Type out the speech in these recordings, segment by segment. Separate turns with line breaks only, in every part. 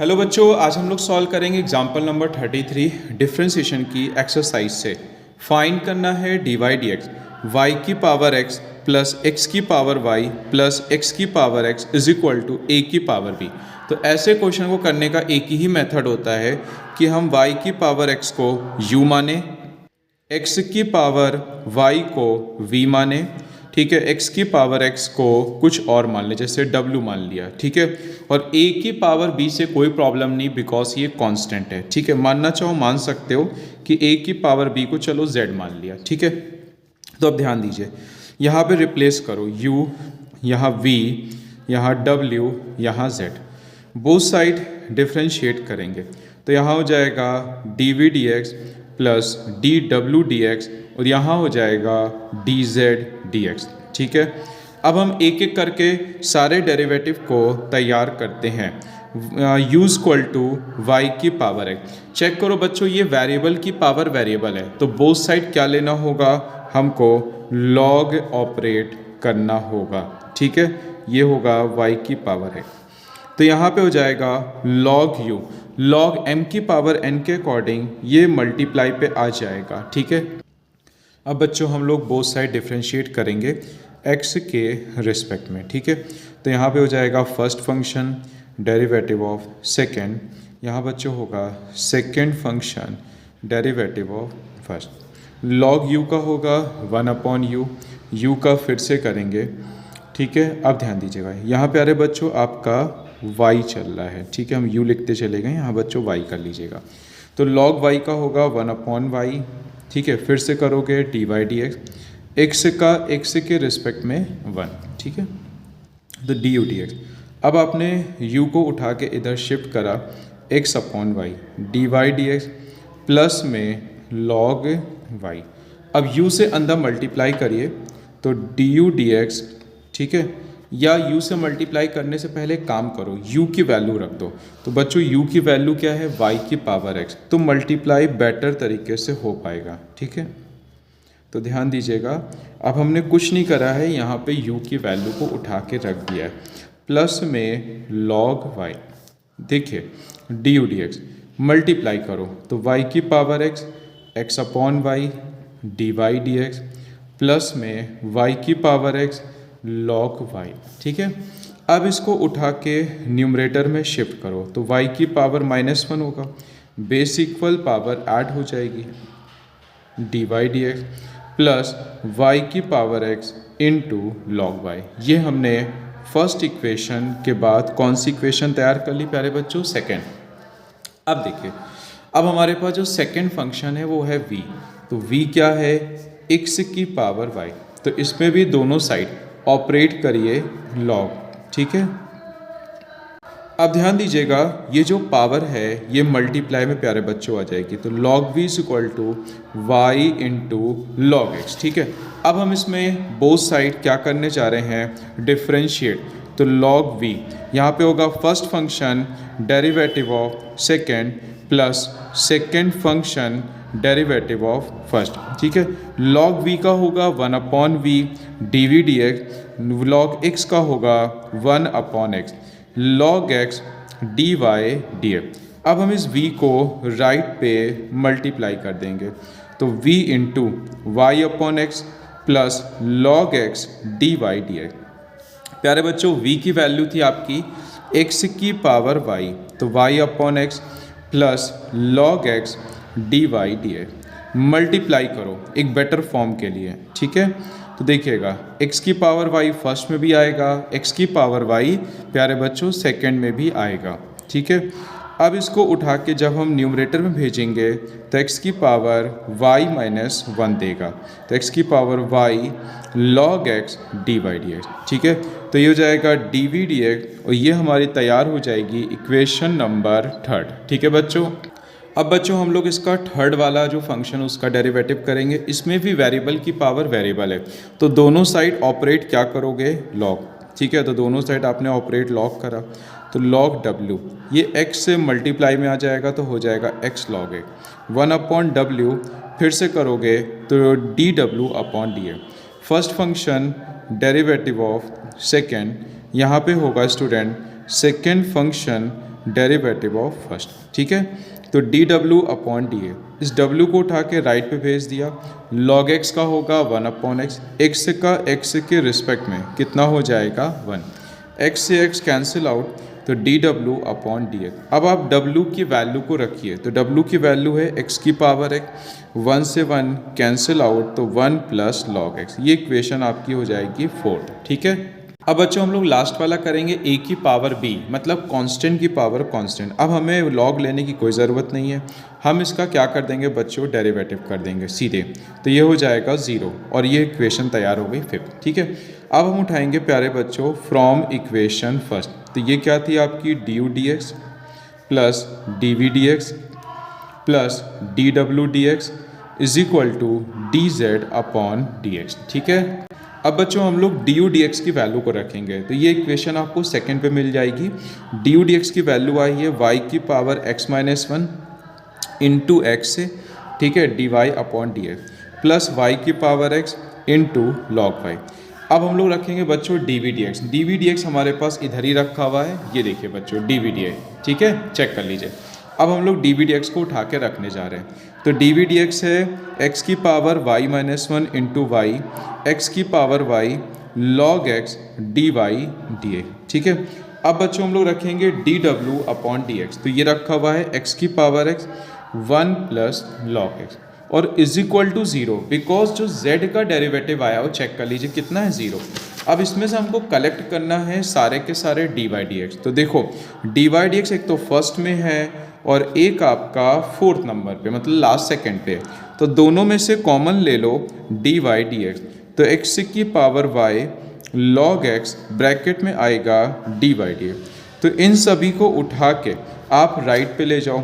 Hello बच्चों, आज हम लोग सॉल्व करेंगे एग्जाम्पल नंबर 33 डिफ्रेंसिएशन की एक्सरसाइज से। फाइंड करना है d y d x y की पावर एक्स प्लस एक्स की पावर वाई प्लस एक्स की power x is equal to a की पावर बी। तो ऐसे क्वेश्चन को करने का एक ही मेथड होता है कि हम वाई की पावर एक्स को यू माने, एक्स की पावर वाई को वी माने, ठीक है, x की पावर x को कुछ और मान ले, जैसे w मान लिया, ठीक है, और a की पावर b से कोई प्रॉब्लम नहीं बिकॉज ये कांस्टेंट है, ठीक है। मानना चाहो मान सकते हो कि a की पावर b को चलो z मान लिया, ठीक है। तो अब ध्यान दीजिए, यहाँ पे रिप्लेस करो u, यहाँ v, यहाँ w, यहाँ z, बोथ साइड डिफ्रेंशिएट करेंगे तो यहाँ हो जाएगा d v d x plus d डब्ल्यू डी एक्स और यहाँ हो जाएगा डी जेड डी एक्स, ठीक है। अब हम एक एक करके सारे डेरिवेटिव को तैयार करते हैं। यू इक्वल टू वाई की पावर है। चेक करो बच्चों, ये वेरिएबल की पावर वेरिएबल है तो बोथ साइड क्या लेना होगा, हमको लॉग ऑपरेट करना होगा, ठीक है। ये होगा वाई की पावर है तो यहाँ पे हो जाएगा लॉग यू, लॉग एम की पावर एन के अकॉर्डिंग ये मल्टीप्लाई पे आ जाएगा, ठीक है। अब बच्चों हम लोग बोथ साइड डिफ्रेंशिएट करेंगे x के रिस्पेक्ट में, ठीक है। तो यहाँ पे हो जाएगा first function derivative of second, यहाँ बच्चों होगा second function derivative of first. Log u का होगा 1/u, u का फिर से करेंगे, ठीक है। अब ध्यान दीजिएगा, यहाँ पे अरे बच्चों आपका y चल रहा है, ठीक है, हम u लिखते चले गए, यहाँ बच्चों y कर लीजिएगा। तो log y का होगा 1/y, ठीक है। फिर से करोगे d y d x, x के रिस्पेक्ट में 1, ठीक है। तो डी यू डी एक्स, अब आपने u को उठा के इधर शिफ्ट करा x/y, d y d x plus में log y। अब u से अंदर मल्टीप्लाई करिए तो डी यू डी एक्स, ठीक है, या u से मल्टीप्लाई करने से पहले काम करो, u की वैल्यू रख दो। तो बच्चों u की वैल्यू क्या है, y की पावर x, तो मल्टीप्लाई बेटर तरीके से हो पाएगा, ठीक है। तो ध्यान दीजिएगा, अब हमने कुछ नहीं करा है, यहाँ पे u की वैल्यू को उठा के रख दिया है प्लस में log y। देखिए d u d x multiply करो तो y की power x, x/y d y d x plus में y की पावर x log y, ठीक है। अब इसको उठा के न्यूमरेटर में शिफ्ट करो तो y की पावर -1 होगा, बेस इक्वल पावर ऐड हो जाएगी d y d x plus y की power x into log y। ये हमने फर्स्ट इक्वेशन के बाद कौन सी इक्वेशन तैयार कर ली प्यारे बच्चों, सेकेंड। अब देखिए, अब हमारे पास जो सेकेंड फंक्शन है वो है v, तो v क्या है, x की पावर y, तो इसमें भी दोनों साइड ऑपरेट करिए लॉग, ठीक है। अब ध्यान दीजिएगा, ये जो पावर है ये मल्टीप्लाई में प्यारे बच्चों आ जाएगी, तो log v is equal to y into log x, ठीक है। अब हम इसमें बोथ साइड क्या करने जा रहे हैं, डिफ्रेंशिएट, तो log v यहाँ पे होगा first function derivative of second plus second function derivative of first, ठीक है। log v का होगा 1/v d v d x, log x का होगा 1/x log x d y d x. अब हम इस v को राइट पे मल्टीप्लाई कर देंगे तो v into y/x plus log x d y d x. प्यारे बच्चों v की वैल्यू थी आपकी x की पावर y, तो y/x plus log x d y d x. Multiply करो एक बेटर फॉर्म के लिए, ठीक है। तो देखिएगा x की पावर y फर्स्ट में भी आएगा, x की पावर y प्यारे बच्चों सेकंड में भी आएगा, ठीक है। अब इसको उठा के जब हम न्यूमरेटर में भेजेंगे तो x की पावर y-1 देगा, तो x की power y log x d y d x, ठीक है। तो ये हो जाएगा डी वी डी एक्स और ये हमारी तैयार हो जाएगी इक्वेशन नंबर 3, ठीक है बच्चों। अब बच्चों हम लोग इसका थर्ड वाला जो फंक्शन उसका डेरिवेटिव करेंगे, इसमें भी वेरिएबल की पावर वेरिएबल है तो दोनों साइड ऑपरेट क्या करोगे, लॉग, ठीक है। तो दोनों साइड आपने ऑपरेट लॉग करा तो log w ये x से मल्टीप्लाई में आ जाएगा तो हो जाएगा x log x 1/w, फिर से करोगे तो dw/dx। First function derivative of second, यहाँ पे होगा student second function derivative of first. ठीक है, तो डी डब्ल्यू अपॉन डी ए, इस डब्ल्यू को उठा के राइट पे भेज दिया। लॉग एक्स का होगा 1 अपॉन एक्स, एक्स का एक्स के रिस्पेक्ट में कितना हो जाएगा 1, एक्स से एक्स कैंसिल आउट, तो डी डब्ल्यू अपॉन डी एक्स। अब आप डब्ल्यू की वैल्यू को रखिए, तो डब्ल्यू की वैल्यू है एक्स की पावर एक्स, 1 से 1 कैंसिल आउट, तो 1 प्लस लॉग एक्स। ये इक्वेशन आपकी हो जाएगी 4। ठीक है, अब बच्चों हम लोग लास्ट वाला करेंगे ए की पावर बी, मतलब कांस्टेंट की पावर कांस्टेंट। अब हमें लॉग लेने की कोई ज़रूरत नहीं है, हम इसका क्या कर देंगे बच्चों, डेरिवेटिव कर देंगे सीधे, तो ये हो जाएगा 0 और ये इक्वेशन तैयार हो गई 5। ठीक है, अब हम उठाएंगे प्यारे बच्चों फ्रॉम इक्वेशन फर्स्ट, तो ये क्या थी आपकी d u d x plus d v d x plus d डब्ल्यू d x is equal to d z upon d x. ठीक है, अब बच्चों हम लोग डी यू डी एक्स की वैल्यू को रखेंगे, तो ये इक्वेशन आपको सेकंड पे मिल जाएगी। डी यू डी एक्स की वैल्यू आई है वाई की power x minus 1 into x से, ठीक है, d y upon d x plus y की power x into log y. अब हम लोग रखेंगे बच्चों d v d x. D v d x हमारे पास इधर ही रखा हुआ है, ये देखिए बच्चों डी वी डी एक्स। ठीक है, चेक कर लीजिए। अब हम लोग डी वी डी एक्स को उठा के रखने जा रहे हैं, तो डी वी डी एक्स है एक्स की power y minus 1 into y, x की power y log x d y d a. ठीक है, अब बच्चों हम लोग रखेंगे डी डब्ल्यू अपॉन डी एक्स, तो ये रखा हुआ है एक्स की power x 1 plus log x और इज इक्वल टू 0, बिकॉज जो z का डेरिवेटिव आया वो चेक कर लीजिए कितना है 0। अब इसमें से हमको कलेक्ट करना है सारे के सारे डी वाई डी एक्स, तो देखो डी वाई डी एक्स एक तो फर्स्ट में है और एक आपका 4th नंबर पे, मतलब लास्ट सेकंड पे, तो दोनों में से कॉमन ले लो डी वाई डी एक्स, तो एक्स की power y log x bracket में आएगा डी वाई डी एक्स। तो इन सभी को उठा के आप राइट पे ले जाओ,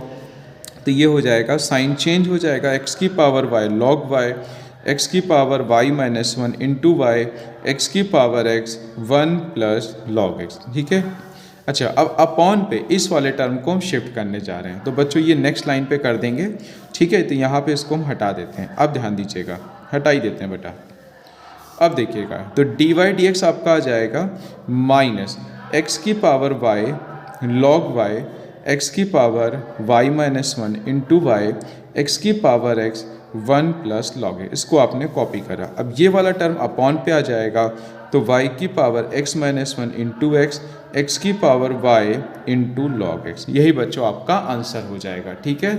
तो ये हो जाएगा साइन चेंज हो जाएगा, एक्स की power y log y, x की power y minus 1 into y, x की power x 1 plus log x. ठीक है, अच्छा अब अपॉन पे इस वाले टर्म को हम शिफ्ट करने जा रहे हैं, तो बच्चों ये नेक्स्ट लाइन पे कर देंगे। ठीक है, तो यहाँ पे इसको हम हटा देते हैं। अब ध्यान दीजिएगा, हटा ही देते हैं बेटा। अब देखिएगा, तो डी वाई डी एक्स आपका आ जाएगा माइनस एक्स की power y log y, x की power y minus 1 into y, x की power x 1 plus log x. इसको आपने कॉपी करा। अब ये वाला टर्म अपॉन पे आ जाएगा, तो y की power x minus 1 into x, x की power y into log x. यही बच्चों आपका आंसर हो जाएगा। ठीक है।